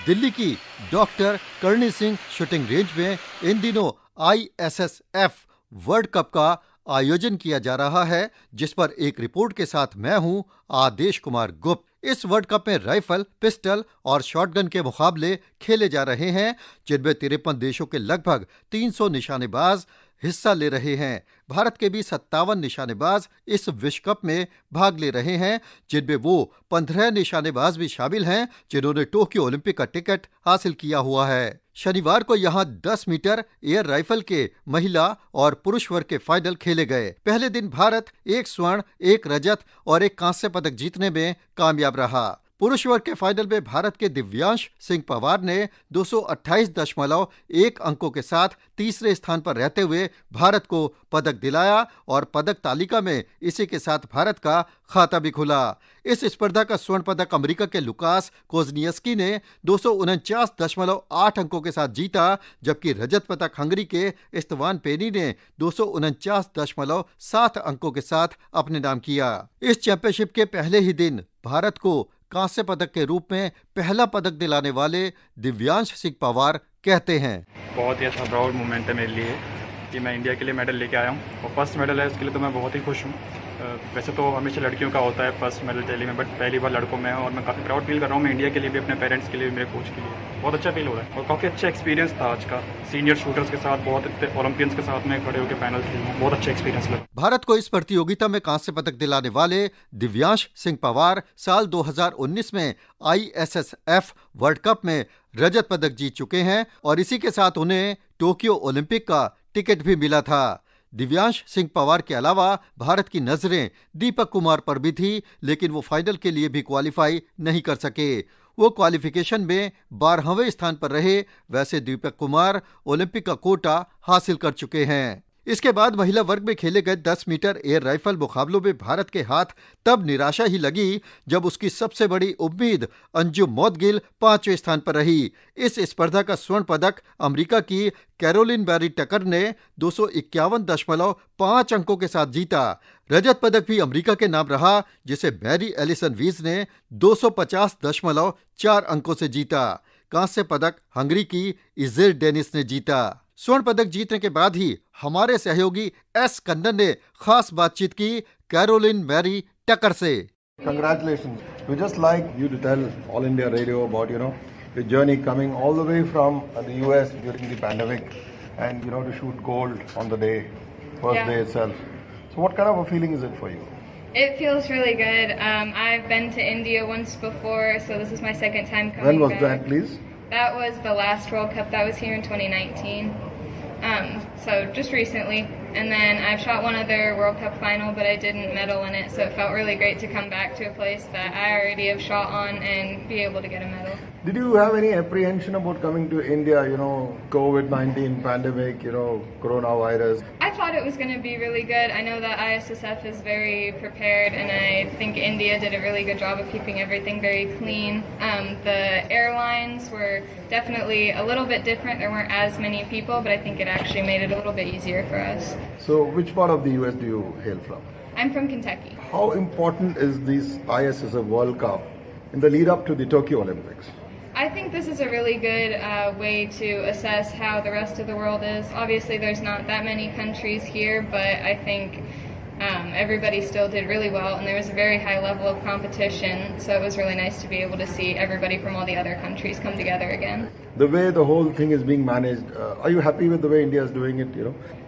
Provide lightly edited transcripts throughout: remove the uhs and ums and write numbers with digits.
दिल्ली की doctor Karni Singh shooting range में इन दिनों ISSF वर्ल्ड कप का आयोजन किया जा रहा है, जिस पर एक रिपोर्ट के साथ मैं हूं आदेश कुमार गुप्त। इस वर्ल्ड कप में राइफल, पिस्टल और शॉटगन के मुकाबले खेले जा रहे हैं, जिनमें 53 देशों के लगभग 300 निशानेबाज हिस्सा ले रहे हैं। भारत के भी 57 निशानेबाज इस विश्व कप में भाग ले रहे हैं, जिनमें वो 15 निशानेबाज भी शामिल हैं जिन्होंने टोक्यो ओलंपिक का टिकट हासिल किया हुआ है। शनिवार को यहां 10 मीटर एयर राइफल के महिला और पुरुष वर्ग के फाइनल खेले गए। पहले दिन भारत 1 स्वर्ण, 1 रजत और 1 कांस्य पदक जीतने में कामयाब रहा। पुरुष वर्ग के फाइनल में भारत के दिव्यांश सिंह पवार ने 228.1 अंकों के साथ तीसरे स्थान पर रहते हुए भारत को पदक दिलाया और पदक तालिका में इसी के साथ भारत का खाता भी खुला। इस स्पर्धा का स्वर्ण पदक अमेरिका के लुकास कोजनियस्की ने 249.8 अंकों के साथ जीता, जबकि रजत पदक हंगरी के इस्तेवान पेनी ने 249.7 अंकों के साथ अपने नाम किया। इस चैंपियनशिप के पहले ही दिन भारत को कांस्य पदक के रूप में पहला पदक दिलाने वाले दिव्यांश सिंह पवार कहते हैं, बहुत ही अच्छा प्राउड मोमेंट है मेरे लिए कि मैं इंडिया के लिए मेडल लेके आया हूँ और फर्स्ट मेडल है, उसके लिए तो मैं बहुत ही खुश हूँ। वैसे तो हमेशा लड़कियों का होता है फर्स्ट मेडल दिल्ली में, बट पहली बार लड़कों में है और मैं काफ़ी प्राउड फील कर रहा हूँ। मैं इंडिया के लिए भी, अपने पेरेंट्स के लिए भी, मेरे कोच के लिए बहुत अच्छा फील हो रहा है और काफ़ी अच्छा एक्सपीरियंस था आज का। सीनियर शूटर्स के साथ, बहुत ओलंपियंस के साथ में खड़े होकर फाइनल खेलना बहुत अच्छा एक्सपीरियंस लगा। भारत को इस प्रतियोगिता में कांस्य पदक दिलाने वाले दिव्यांश सिंह पवार साल 2019 में ISSF वर्ल्ड कप में रजत पदक जीत चुके हैं और इसी के साथ उन्हें टोक्यो ओलंपिक का टिकट भी मिला था। दिव्यांश सिंह पवार के अलावा भारत की नजरें दीपक कुमार पर भी थी, लेकिन वो फाइनल के लिए भी क्वालिफाई नहीं कर सके। वो क्वालिफिकेशन में 12वें स्थान पर रहे। वैसे दीपक कुमार ओलंपिक का कोटा हासिल कर चुके हैं। इसके बाद महिला वर्ग में खेले गए 10 मीटर एयर राइफल मुकाबलों में भारत के हाथ तब निराशा ही लगी जब उसकी सबसे बड़ी उम्मीद अंजुम मौदगिल 5वें स्थान पर रही। इस स्पर्धा का स्वर्ण पदक अमेरिका की कैरोलिन बैरी टकर ने 251.5 अंकों के साथ जीता। रजत पदक भी अमेरिका के नाम रहा, जिसे मैरी एलिसन वीज ने 250.4 अंकों से जीता। कांस्य पदक हंगरी की इजेर डेनिस ने जीता। स्वर्ण पदक जीतने के बाद ही हमारे सहयोगी S कन्नन ने खास बातचीत की कैरोलिन मैरी टकर से। Congratulations. We just like you to tell All India Radio about, your journey coming all the way from the US during the pandemic and, to shoot gold on the first day itself. So what kind of a feeling is it for you? It feels really good. I've been to India once before, so this is my second time coming back. When was that, please? That was the last World Cup. That was here in 2019. So just recently, and then I've shot one other World Cup final, but I didn't medal in it, so it felt really great to come back to a place that I already have shot on and be able to get a medal. Did you have any apprehension about coming to India, COVID-19 pandemic, coronavirus? I thought it was going to be really good. I know that ISSF is very prepared, and I think India did a really good job of keeping everything very clean. The airlines were definitely a little bit different. There weren't as many people, but I think it actually made it a little bit easier for us. So which part of the US do you hail from? I'm from Kentucky. How important is this ISSF World Cup in the lead up to the Tokyo Olympics? I think this is a really good way to assess how the rest of the world is. Obviously, there's not that many countries here, but I think everybody still did really well, and there was a very high level of competition, so it was really nice to be able to see everybody from all the other countries come together again. The way the whole thing is being managed, are you happy with the way India is doing it,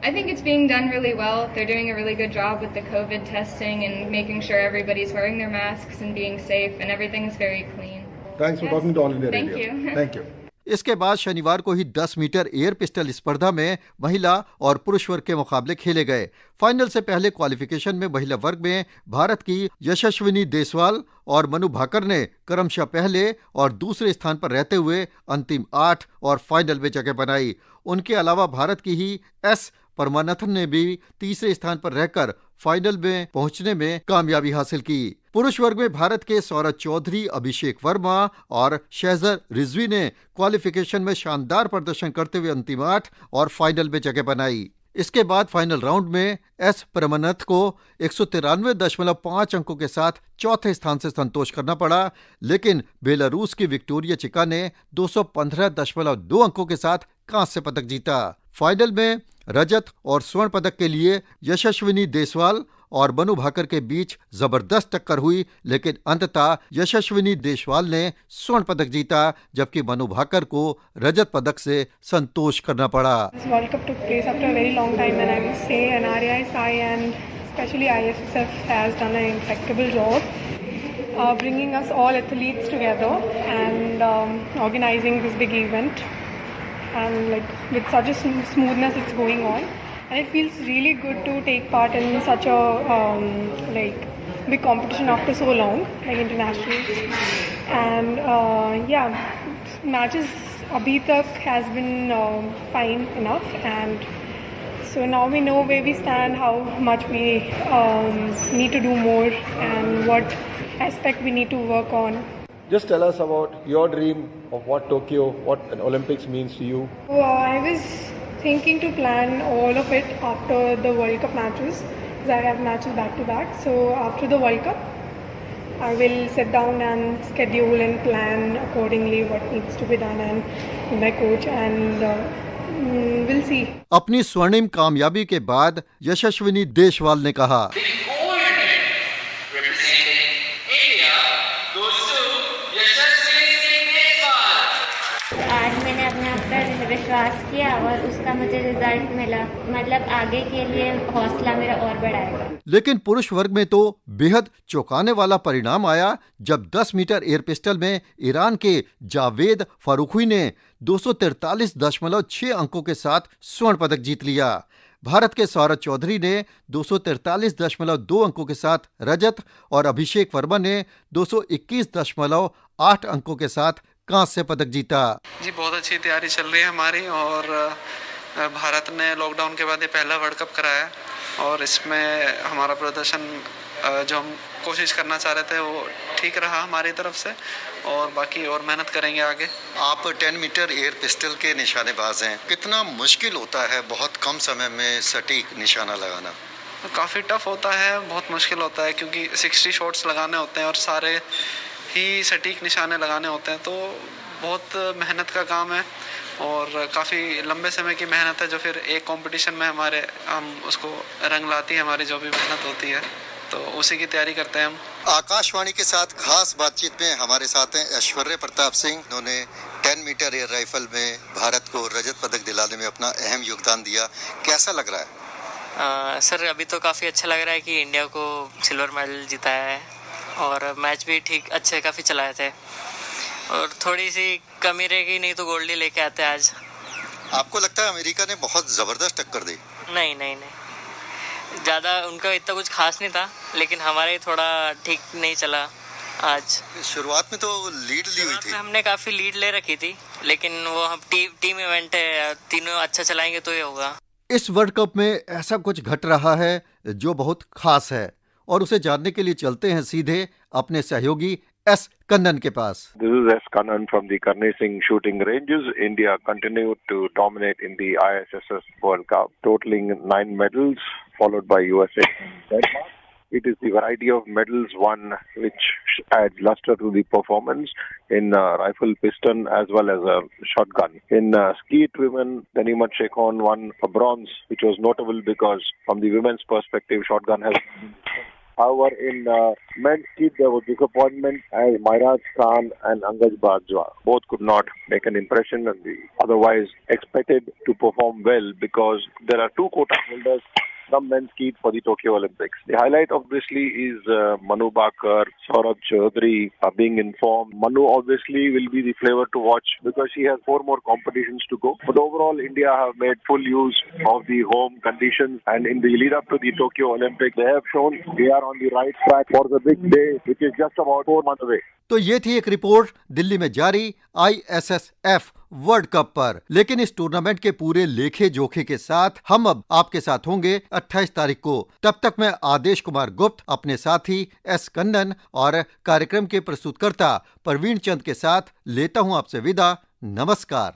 I think it's being done really well. They're doing a really good job with the COVID testing and making sure everybody's wearing their masks and being safe, and everything's very clean. Thanks for talking to All India Radio. Thank you. Thank you. इसके बाद शनिवार को ही 10 metre air pistol स्पर्धा में महिला और पुरुष वर्ग के मुकाबले खेले गए। फाइनल से पहले क्वालिफिकेशन में महिला वर्ग में भारत की यशस्विनी देसवाल और मनु भाकर ने क्रमशः पहले और दूसरे स्थान पर रहते हुए अंतिम 8 और फाइनल में जगह बनाई। उनके अलावा भारत की ही S परमानथन ने भी तीसरे स्थान पर रहकर फाइनल में पहुंचने में कामयाबी हासिल की। पुरुष वर्ग में भारत के सौरभ चौधरी, अभिषेक वर्मा और शहजर रिजवी ने क्वालिफिकेशन में शानदार प्रदर्शन करते हुए अंतिम 8 और फाइनल में जगह बनाई। इसके बाद फाइनल राउंड में एस प्रमनथ को 193.5 अंकों के साथ चौथे स्थान से संतोष करना पड़ा, लेकिन बेलारूस की विक्टोरिया चिका ने 215.2 अंकों के साथ कांस्य पदक जीता। फाइनल में रजत और स्वर्ण पदक के लिए यशस्विनी देशवाल और मनु भाकर के बीच जबरदस्त टक्कर हुई, लेकिन अंततः यशस्विनी देशवाल ने स्वर्ण पदक जीता, जबकि मनु भाकर को रजत पदक से संतोष करना पड़ा। World Cup took place after a very long time, and I must say, and RAISI and especially ISSF has done an impeccable job bringing us all athletes together and organizing this big event. And like with such a smoothness it's going on, and it feels really good to take part in such a like big competition after so long, like internationals. And matches abhi tak has been fine enough, and so now we know where we stand, how much we need to do more, and what aspect we need to work on. Just tell us about your dream of what Tokyo, what an Olympics means to you. I was thinking to plan all of it after the World Cup matches, because I have matches back to back. So after the World Cup, I will sit down and schedule and plan accordingly what needs to be done, and with my coach, and we'll see. अपनी स्वर्णिम कामयाबी के बाद यशस्विनी देशवाल ने कहा, विश्वास किया और उसका मुझे रिजल्ट मिला, मतलब आगे के लिए हौसला मेरा और बढ़ाएगा। लेकिन पुरुष वर्ग में तो बेहद चौंकाने वाला परिणाम आया, जब 10 मीटर एयर पिस्टल में ईरान के जावेद फारूखी ने 243.6 अंकों के साथ स्वर्ण पदक जीत लिया। भारत के सौरभ चौधरी ने 243.2 अंकों के साथ रजत और अभिषेक वर्मा ने 221.8 अंकों के साथ कांस्य पदक जीता। जी बहुत अच्छी तैयारी चल रही है हमारी, और भारत ने लॉकडाउन के बाद ये पहला वर्ल्ड कप कराया, और इसमें हमारा प्रदर्शन जो हम कोशिश करना चाह रहे थे वो ठीक रहा हमारी तरफ से, और बाकी और मेहनत करेंगे आगे। आप 10 मीटर एयर पिस्टल के निशानेबाज हैं, कितना मुश्किल होता है बहुत कम समय में सटीक निशाना लगाना? काफ़ी टफ होता है, बहुत मुश्किल होता है, क्योंकि 60 शॉट्स लगाने होते हैं और सारे ही सटीक निशाने लगाने होते हैं, तो बहुत मेहनत का काम है और काफ़ी लंबे समय की मेहनत है, जो फिर एक कंपटीशन में हम उसको रंग लाती है, हमारी जो भी मेहनत होती है, तो उसी की तैयारी करते हैं हम। आकाशवाणी के साथ खास बातचीत में हमारे साथ हैं ऐश्वर्य प्रताप सिंह। उन्होंने 10 मीटर एयर राइफल में भारत को रजत पदक दिलाने में अपना अहम योगदान दिया, कैसा लग रहा है? सर अभी तो काफ़ी अच्छा लग रहा है कि इंडिया को सिल्वर मेडल जिताया है, और मैच भी ठीक अच्छे काफ़ी चलाए थे, और थोड़ी सी कमी रहेगी नहीं तो गोल्ड ही लेके आते आज। आपको लगता है अमेरिका ने बहुत ज़बरदस्त टक्कर दी? नहीं, ज़्यादा उनका इतना कुछ खास नहीं था, लेकिन हमारे थोड़ा ठीक नहीं चला आज। शुरुआत में तो लीड ली हुई थी, हमने काफ़ी लीड ले रखी थी, लेकिन वो हम टीम इवेंट है, तीनों अच्छा चलाएंगे तो ये होगा। इस वर्ल्ड कप में ऐसा कुछ घट रहा है जो बहुत खास है, और उसे जानने के लिए चलते हैं सीधे अपने सहयोगी एस कन्नन के पास। This is S. Kannan from the Karni Singh shooting ranges. India continued to dominate in the ISSF World Cup, totaling 9 medals, followed by USA. It is the variety of medals won which adds luster to the performance in rifle piston as well as a shotgun. In skeet women, Danimat Shekhon won a bronze, which was notable because from the women's perspective, shotgun has. However, in men's skeet, there was disappointment as Mairaj Khan and Angaj Bajwa both could not make an impression, and they otherwise expected to perform well because there are 2 quota holders from men's skeet for the Tokyo Olympics. The highlight obviously is Manu Bakar, Saurabh Chaudhary being informed. Manu obviously will be the flavor to watch because she has 4 more competitions to go. But overall, India have made full use of the home conditions, and in the lead up to the Tokyo Olympics, they have shown they are on the right track for the big day, which is just about 4 months away. तो ये थी एक report Delhi में जारी ISSF world cup पर। लेकिन इस tournament के पूरे लेखे जोखे के साथ हम अब आपके साथ होंगे 28 तारीख को। तब तक मैं आदेश कुमार गुप्त अपने साथी एस कन्नन और कार्यक्रम के प्रस्तुतकर्ता प्रवीण चंद के साथ लेता हूं आपसे विदा। नमस्कार।